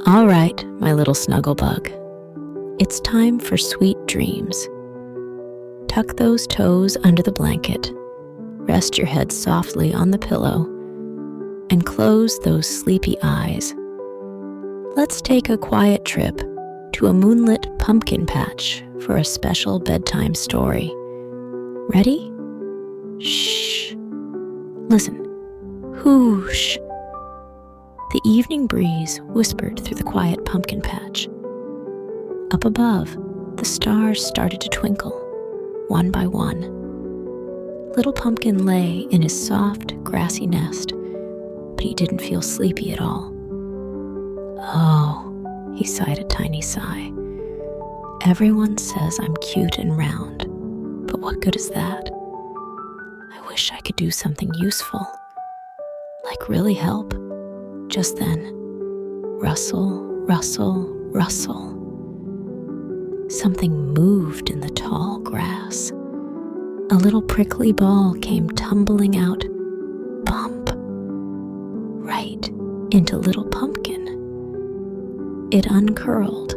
All right, my little snuggle bug. It's time for sweet dreams. Tuck those toes under the blanket, rest your head softly on the pillow, and close those sleepy eyes. Let's take a quiet trip to a moonlit pumpkin patch for a special bedtime story. Ready? Shh. Listen. Whoosh. The evening breeze whispered through the quiet pumpkin patch. Up above, the stars started to twinkle, one by one. Little Pumpkin lay in his soft, grassy nest, but he didn't feel sleepy at all. Oh, he sighed a tiny sigh. Everyone says I'm cute and round, but what good is that? I wish I could do something useful, like really help. Just then, rustle, rustle, rustle. Something moved in the tall grass. A little prickly ball came tumbling out, bump, right into Little Pumpkin. It uncurled,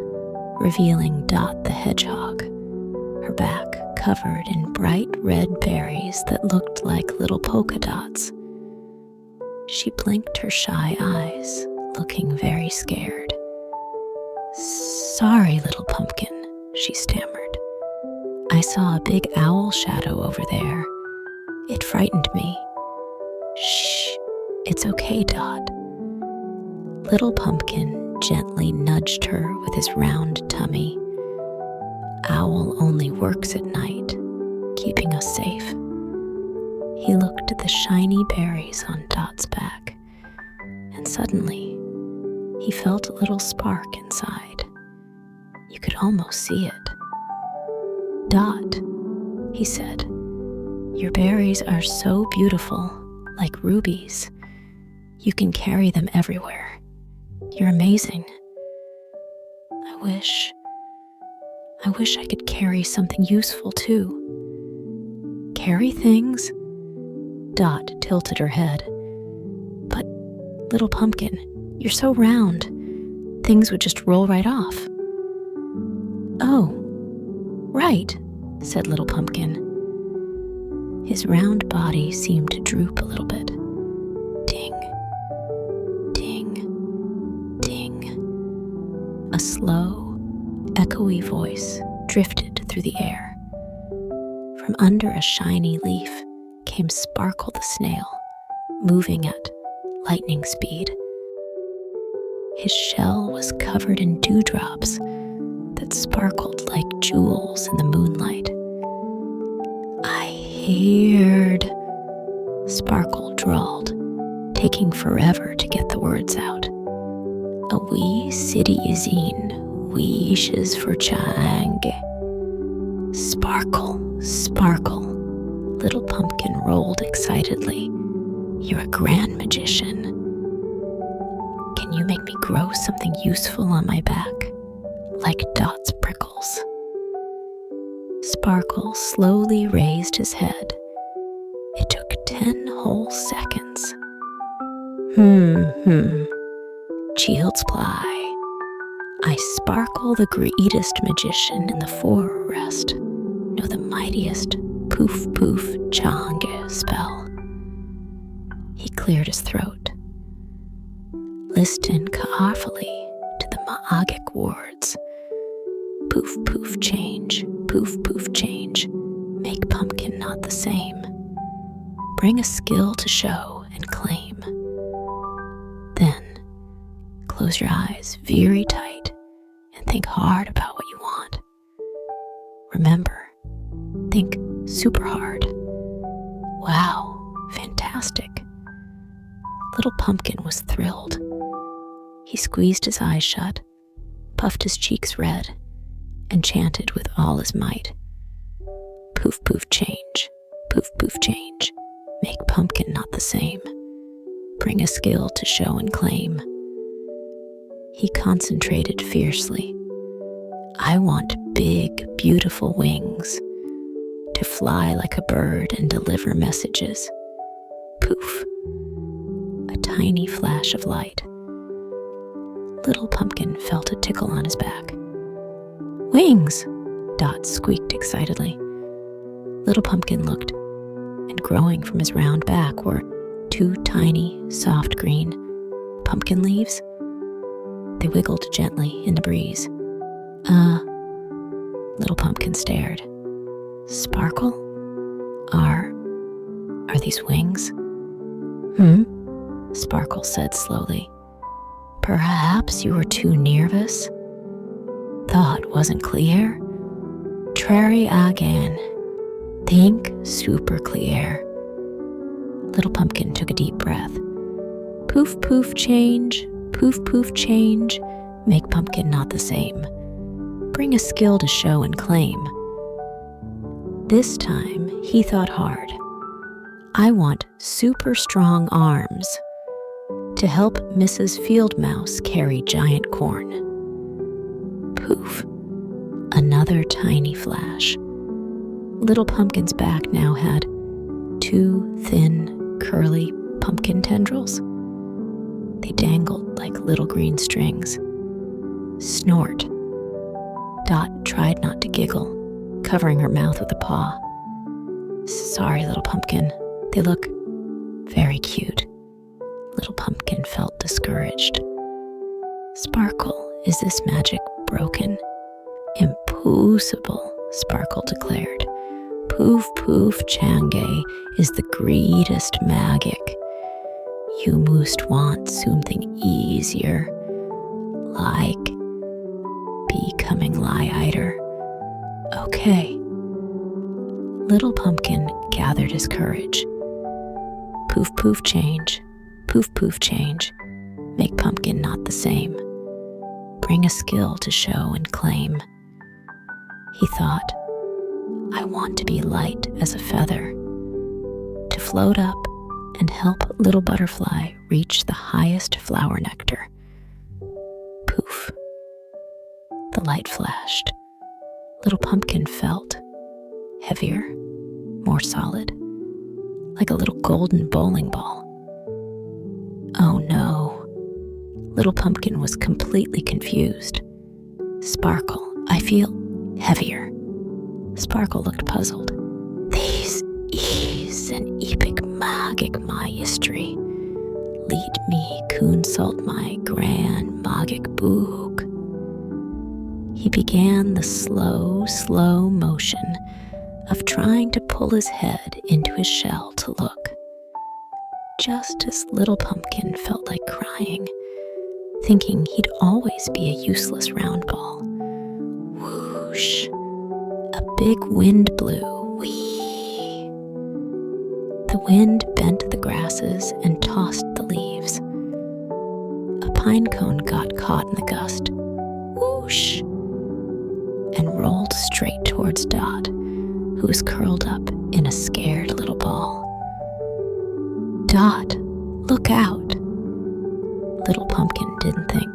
revealing Dot the hedgehog, her back covered in bright red berries that looked like little polka dots. She blinked her shy eyes, looking very scared. "Sorry, Little Pumpkin," she stammered. "I saw a big owl shadow over there. It frightened me." "Shh, it's okay, Dot." Little Pumpkin gently nudged her with his round tummy. "Owl only works at night, keeping us safe." He looked at the shiny berries on Dot's back, and suddenly he felt a little spark inside. You could almost see it. "Dot," he said, "your berries are so beautiful, like rubies. You can carry them everywhere. You're amazing. I wish I could carry something useful too." "Carry things?" Dot tilted her head. "But, Little Pumpkin, you're so round. Things would just roll right off." "Oh, right," said Little Pumpkin. His round body seemed to droop a little bit. Ding, ding, ding. A slow, echoey voice drifted through the air. From under a shiny leaf came Sparkle the Snail, moving at lightning speed. His shell was covered in dewdrops that sparkled like jewels in the moonlight. "I heard," Sparkle drawled, taking forever to get the words out. "A wee city is in, wishes for change." "Sparkle, Sparkle," Little Pumpkin rolled excitedly. "You're a grand magician. Can you make me grow something useful on my back, like Dot's prickles?" Sparkle slowly raised his head. It took 10 whole seconds. Child's play. I Sparkle, the greatest magician in the forest, know the mightiest Poof-Poof Change spell. He cleared his throat. Listen carefully to the magic words. Poof-Poof Change, Poof-Poof Change, make pumpkin not the same. Bring a skill to show and claim. Then, close your eyes very tight and think hard about what you want. Remember, think super hard. Wow, fantastic. Little Pumpkin was thrilled. He squeezed his eyes shut, puffed his cheeks red, and chanted with all his might. Poof-Poof Change, Poof-Poof Change, make pumpkin not the same. Bring a skill to show and claim. He concentrated fiercely. I want big, beautiful wings to fly like a bird and deliver messages. Poof, a tiny flash of light. Little Pumpkin felt a tickle on his back. "Wings!" Dot squeaked excitedly. Little Pumpkin looked, and growing from his round back were 2 tiny, soft green pumpkin leaves. They wiggled gently in the breeze. Little Pumpkin stared. "Sparkle? Are these wings?" Sparkle said slowly. "Perhaps you were too nervous? Thought wasn't clear? Try again. Think super clear." Little Pumpkin took a deep breath. Poof-Poof Change, Poof-Poof Change, make pumpkin not the same. Bring a skill to show and claim. This time, he thought hard. I want super strong arms to help Mrs. Field Mouse carry giant corn. Poof! Another tiny flash. Little Pumpkin's back now had 2 thin, curly pumpkin tendrils. They dangled like little green strings. Snort. Dot tried not to giggle, covering her mouth with a paw. "Sorry, Little Pumpkin. They look very cute." Little Pumpkin felt discouraged. "Sparkle, is this magic broken?" "Impossible," Sparkle declared. "Poof-Poof Change is the greatest magic. You must want something easier, like becoming lighter." "Okay." Little Pumpkin gathered his courage. Poof-Poof Change, Poof-Poof Change, make pumpkin not the same. Bring a skill to show and claim. He thought, I want to be light as a feather, to float up and help little butterfly reach the highest flower nectar. Poof. The light flashed. Little Pumpkin felt heavier, more solid, like a little golden bowling ball. Oh no. Little Pumpkin was completely confused. "Sparkle, I feel heavier." Sparkle looked puzzled. "This is an epic magic mastery. Lead me consult my grand magic book." He began the slow motion of trying to pull his head into his shell to look. Just as Little Pumpkin felt like crying, thinking he'd always be a useless round ball. Whoosh! A big wind blew. Whee! The wind bent the grasses and tossed the leaves. A pine cone got caught in the gust. Whoosh! And rolled straight towards Dot, who was curled up in a scared little ball. "Dot, look out!" Little Pumpkin didn't think.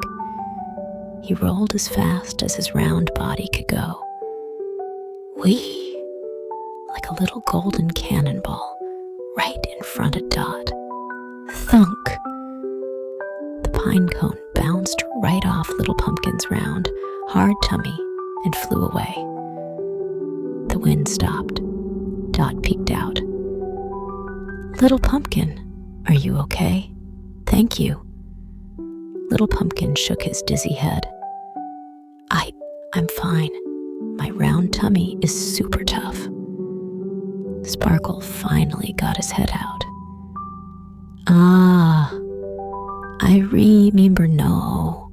He rolled as fast as his round body could go. Whee! Like a little golden cannonball, right in front of Dot. Thunk! The pine cone bounced right off Little Pumpkin's round, hard tummy and flew away. The wind stopped. Dot peeked out. "Little Pumpkin, are you okay? Thank you." Little Pumpkin shook his dizzy head. I'm fine. My round tummy is super tough." Sparkle finally got his head out. I remember now.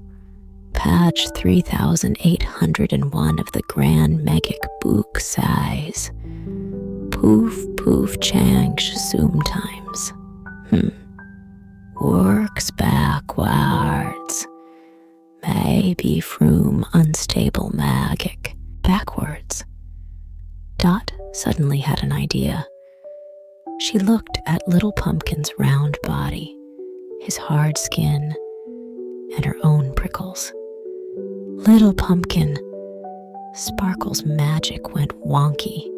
Page 3801 of the Grand Magic Book says, Poof-Poof Change sometimes. Works backwards. Maybe from unstable magic. Backwards. Dot suddenly had an idea. She looked at Little Pumpkin's round body, his hard skin, and her own prickles. Little Pumpkin, Sparkle's magic went wonky.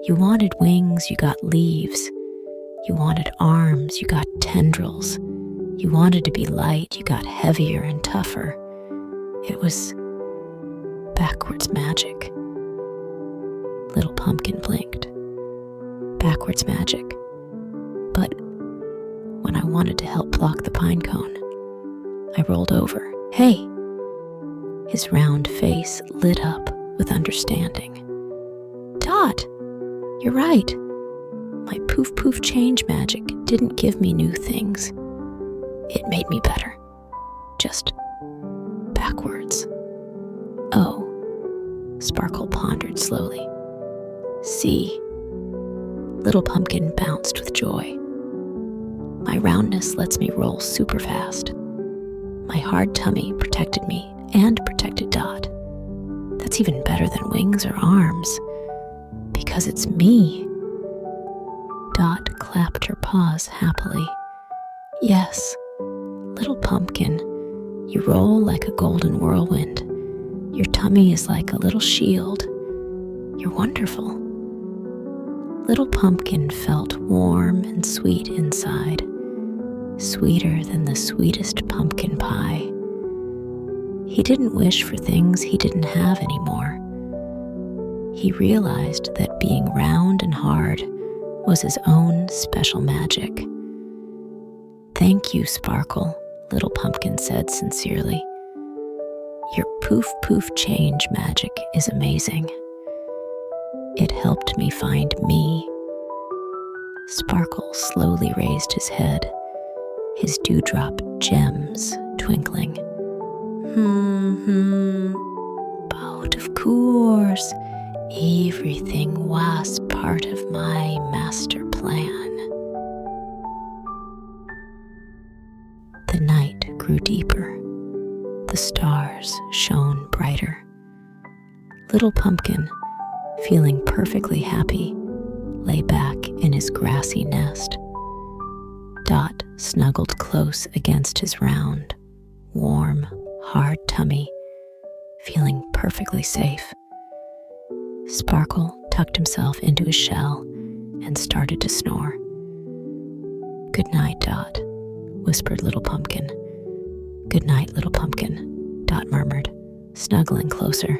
You wanted wings, you got leaves. You wanted arms, you got tendrils. You wanted to be light, you got heavier and tougher. It was backwards magic. Little Pumpkin blinked. Backwards magic. But when I wanted to help block the pine cone, I rolled over. Hey! His round face lit up with understanding. Dot, you're right. My Poof-Poof Change magic didn't give me new things. It made me better. Just backwards. Oh, Sparkle pondered slowly. See, Little Pumpkin bounced with joy. My roundness lets me roll super fast. My hard tummy protected me and protected Dot. That's even better than wings or arms, because it's me. Dot clapped her paws happily. Yes, Little Pumpkin, you roll like a golden whirlwind. Your tummy is like a little shield. You're wonderful. Little Pumpkin felt warm and sweet inside, sweeter than the sweetest pumpkin pie. He didn't wish for things he didn't have anymore. He realized that being round and hard was his own special magic. Thank you, Sparkle, Little Pumpkin said sincerely. Your Poof-Poof Change magic is amazing. It helped me find me. Sparkle slowly raised his head, his dewdrop gems twinkling. But of course, everything was part of my master plan. The night grew deeper. The stars shone brighter. Little Pumpkin, feeling perfectly happy, lay back in his grassy nest. Dot snuggled close against his round, warm, hard tummy, feeling perfectly safe. Sparkle tucked himself into his shell and started to snore. Good night, Dot, whispered Little Pumpkin. Good night, Little Pumpkin, Dot murmured, snuggling closer.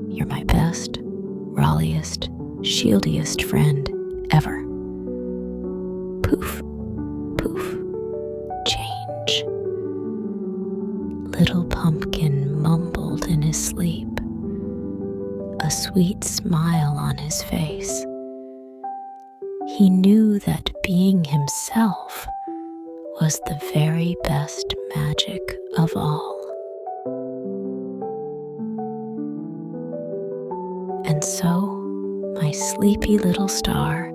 You're my best, rolliest, shieldiest friend ever. Poof, poof, change. Little Pumpkin mumbled in his sleep, a sweet smile on his face. He knew that being himself was the very best magic of all. And so, my sleepy little star,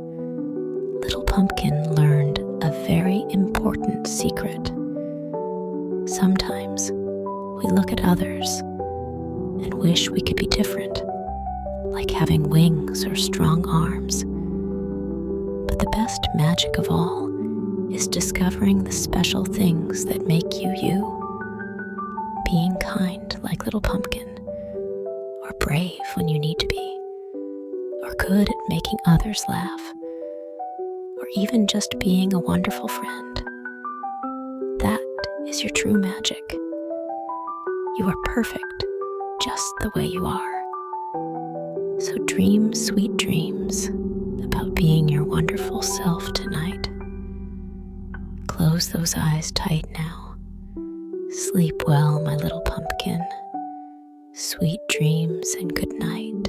Little Pumpkin learned a very important secret. Sometimes we look at others and wish we could be different, like having wings or strong arms. But the best magic of all is discovering the special things that make you you. Being kind like Little Pumpkin, or brave when you need to be, or good at making others laugh, or even just being a wonderful friend. That is your true magic. You are perfect just the way you are. So dream sweet dreams about being your wonderful self tonight. Close those eyes tight now. Sleep well, my little pumpkin. Sweet dreams and good night.